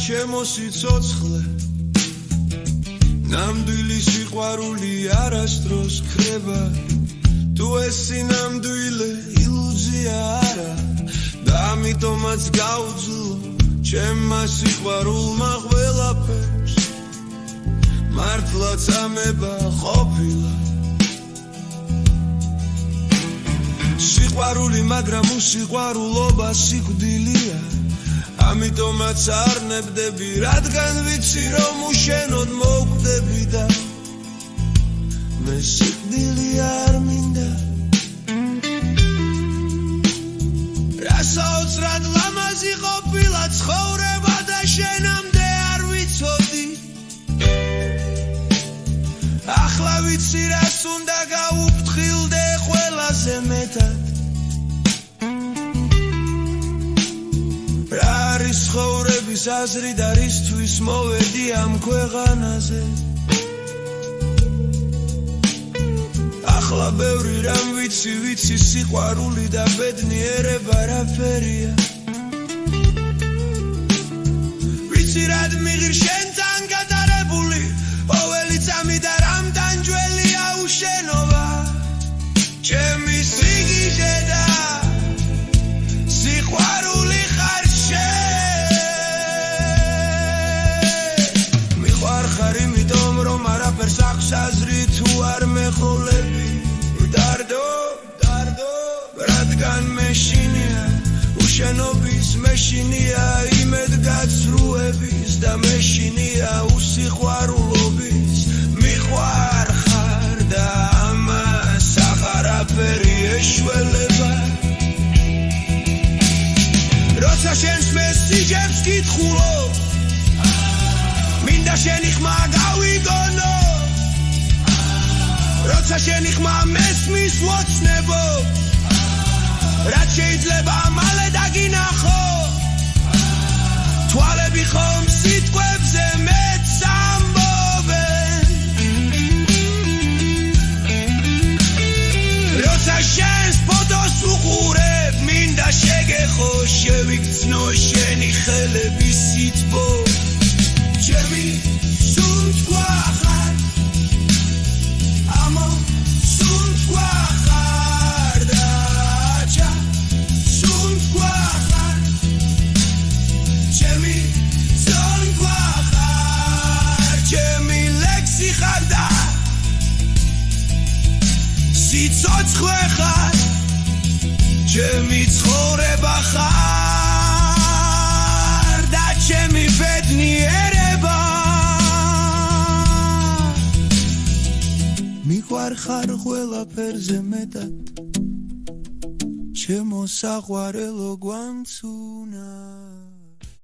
ჩემო სიცოცხლე ნამდვილი სიყვარული არასდროს ხრება თუ ეს სინამდვილე ილუზია არა და ამიტომაც გაუძლო ჩემმა სიყვარულმა ყველაფერს მართლაც ამება ყოფილა სიყვარული მაგრამ უსიყვარულობა სიკვდილია ამიტომაც არ ნებდები რადგან ვიცი რომ უშენოდ მოვკვდები და მე სიკვდილი არ მინდა რასაოცრად ლამაზი ყოფილა ცხოვრება და შენამდე არ ვიცოდი ახლა ვიცი რას უნდა გაუფრთხილდე ყველაზე მეტად რა არის ცხოვრების აზრი და რისთვის მოვედი ამ ქვეყანაზე ახლა ბევრი რამ ვიცი სიყვარული და ბედნიერება რაფერია ვიცი რად მიღირ შენთან გადარებული ყოველი წამი და რამდან ჯველია უშენობა ჩემი სიგიჟე და სიყვარული ხარ შენ მიხარ იმიტომ რომ არაფერს აქვს აზრი თუ არ მეხოლები დარდო რადგან მეშინია უშენობის მეშინია იმედგაცრუების და მეშინია უსიყვარულობის მიხარ ხარ და ამას აღარაფერი ეშველება როცა შენს მესიჯებს კითხულობ მინდა შენი ხმა გავიგონო როცა შენი ხმა მესმის ვოცნებო რაც შეიძლება მალე დაგინახო თვალები ხომ სიტყვებზე მეც ამბობენ როცა შენს ფოტოს უყურებ მინდა შეგეხო შევიგრძნო შენი ხელები სიტბო ჩემი სუნთქვა ხარ ამო სუნთქვა ხარ დაჩა სუნთქვა ხარ ჩემი სუნთქვა ხარ ჩემი ლექსი ხარ და სიცოცხლე ხარ ჩემი ცხოვრება ხარ და ჩემი ბედნიერება მიყვარ ხარ ყველაფერზე მეტად ჩემო საყვარელო გვამცუნა